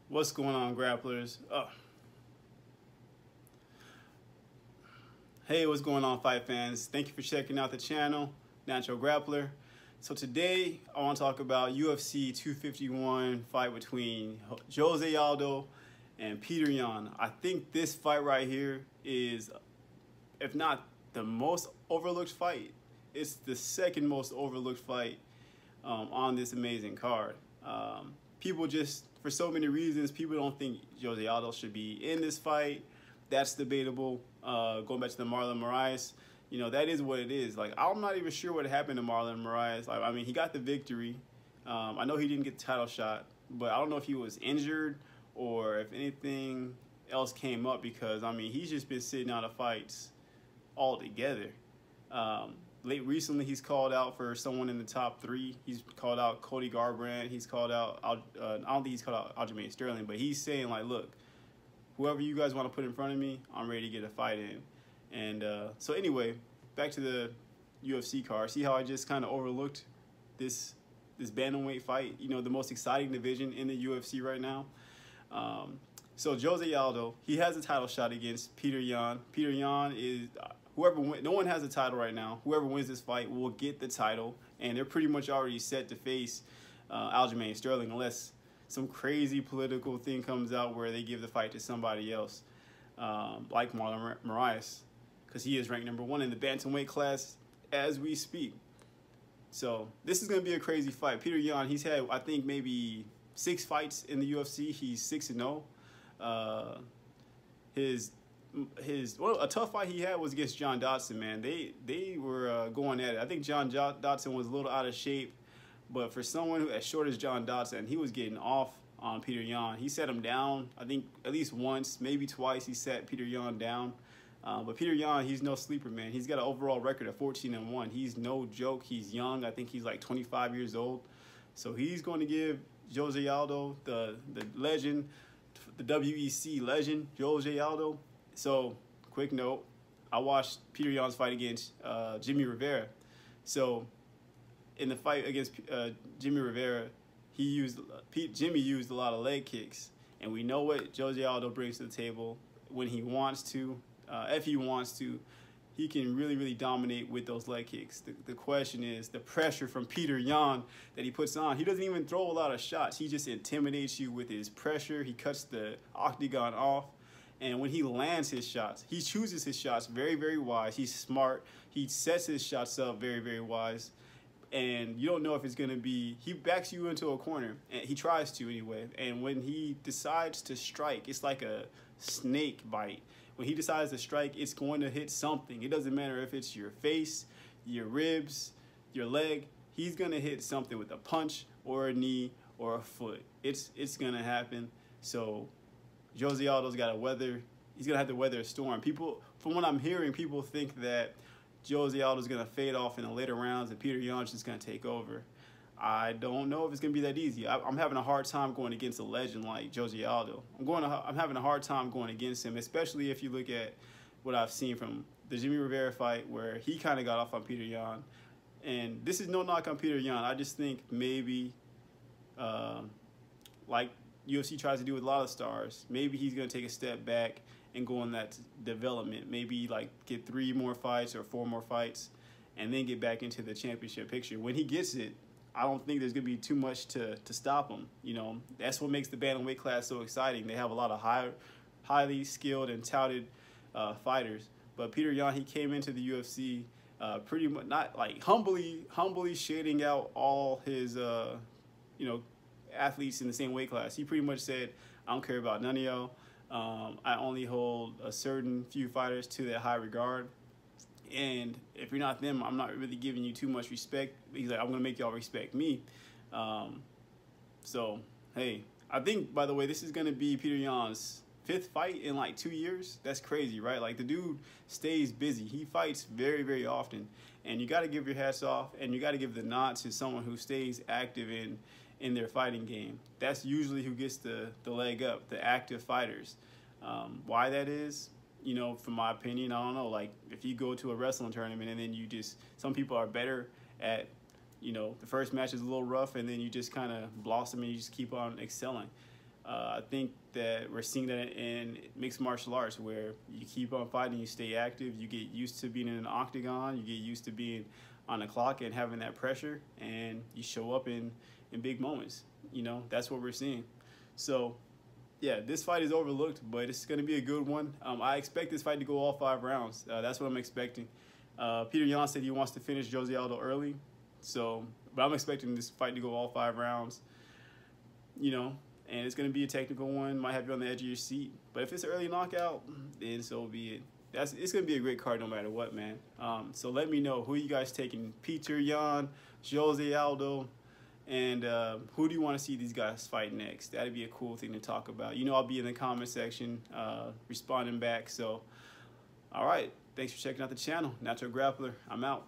What's going on, grapplers? Hey, what's going on, fight fans? Thank you for checking out the channel, Natural Grappler. So today, I want to talk about UFC 251 fight between Jose Aldo and Petr Yan. I think this fight right here is, if not the most overlooked fight, it's the second most overlooked fight on this amazing card. People just, for so many reasons, people don't think Jose Aldo should be in this fight. That's debatable. Going back to the Marlon Moraes, you know, that is what it is. Like, I'm not even sure what happened to Marlon Moraes. Like, I mean, he got the victory. I know he didn't get the title shot, but I don't know if he was injured or if anything else came up, because, I mean, he's just been sitting out of fights altogether. Recently, he's called out for someone in the top 3. He's called out Cody Garbrandt. He's called out, I don't think he's called out Aljamain Sterling, but he's saying, like, look, whoever you guys want to put in front of me, I'm ready to get a fight in. And so anyway, back to the UFC card. See how I just kind of overlooked this bantamweight fight? You know, the most exciting division in the UFC right now. So Jose Aldo, he has a title shot against Petr Yan. Petr Yan is... no one has a title right now. Whoever wins this fight will get the title, and they're pretty much already set to face Aljamain Sterling, unless some crazy political thing comes out where they give the fight to somebody else, like Marlon Moraes, because he is ranked #1 in the bantamweight class as we speak. So this is going to be a crazy fight. Petr Yan, he's had, I think, maybe 6 fights in the UFC. He's 6-0. A tough fight he had was against John Dodson, man. They were going at it. I think John Dodson was a little out of shape, but for someone who as short as John Dodson, he was getting off on Petr Yan. He set him down, I think at least once, maybe twice he set Petr Yan down. But Petr Yan, he's no sleeper, man. He's got an overall record of 14-1. He's no joke. He's young. I think he's like 25 years old. So he's going to give Jose Aldo, the legend, the WEC legend, Jose Aldo. So, quick note, I watched Petr Yan's fight against Jimmy Rivera. So, in the fight against Jimmy Rivera, Jimmy used a lot of leg kicks. And we know what Jose Aldo brings to the table when he wants to. If he wants to, he can really, really dominate with those leg kicks. The question is the pressure from Petr Yan that he puts on. He doesn't even throw a lot of shots. He just intimidates you with his pressure. He cuts the octagon off. And when he lands his shots, he chooses his shots very, very wise. He's smart. He sets his shots up very, very wise. And you don't know if it's going to be, he backs you into a corner. And he tries to anyway. And when he decides to strike, it's like a snake bite. When he decides to strike, it's going to hit something. It doesn't matter if it's your face, your ribs, your leg. He's going to hit something with a punch or a knee or a foot. It's going to happen. So Jose Aldo's got to weather. He's gonna have to weather a storm. People, from what I'm hearing, people think that Jose Aldo's gonna fade off in the later rounds and Petr Yan's just gonna take over. I don't know if it's gonna be that easy. I'm having a hard time going against a legend like Jose Aldo. I'm having a hard time going against him, especially if you look at what I've seen from the Jimmy Rivera fight, where he kind of got off on Petr Yan. And this is no knock on Petr Yan. I just think maybe, like UFC tries to do with a lot of stars, maybe he's going to take a step back and go on that development. Maybe like get 3 more fights or 4 more fights and then get back into the championship picture. When he gets it, I don't think there's going to be too much to stop him. You know, that's what makes the bantamweight class so exciting. They have a lot of highly skilled and touted fighters. But Petr Yan, he came into the UFC pretty much not like humbly shading out all his, you know, athletes in the same weight class. He pretty much said, I don't care about none of y'all. I only hold a certain few fighters to that high regard. And if you're not them, I'm not really giving you too much respect. He's like, I'm going to make y'all respect me. So, hey, I think, by the way, this is going to be Petr Yan's 5th fight in like 2 years. That's crazy, right? Like, the dude stays busy. He fights very, very often. And you got to give your hats off, and you got to give the nod to someone who stays active in their fighting game. That's usually who gets the leg up, the active fighters. Why that is, you know, from my opinion, I don't know. Like, if you go to a wrestling tournament and then you just, some people are better at, you know, the first match is a little rough and then you just kind of blossom and you just keep on excelling. I think that we're seeing that in mixed martial arts, where you keep on fighting, you stay active, you get used to being in an octagon, you get used to being on the clock and having that pressure, and you show up in big moments. You know, that's what we're seeing. So, yeah, this fight is overlooked, but it's going to be a good one. I expect this fight to go all 5 rounds. That's what I'm expecting. Petr Yan said he wants to finish Jose Aldo early, but I'm expecting this fight to go all 5 rounds. You know, and it's going to be a technical one. Might have you on the edge of your seat. But if it's an early knockout, then so be it. It's going to be a great card no matter what, man. So let me know. Who you guys taking? Petr Yan, Jose Aldo, and who do you want to see these guys fight next? That'd be a cool thing to talk about. You know, I'll be in the comment section responding back. So, all right. Thanks for checking out the channel. Natural Grappler. I'm out.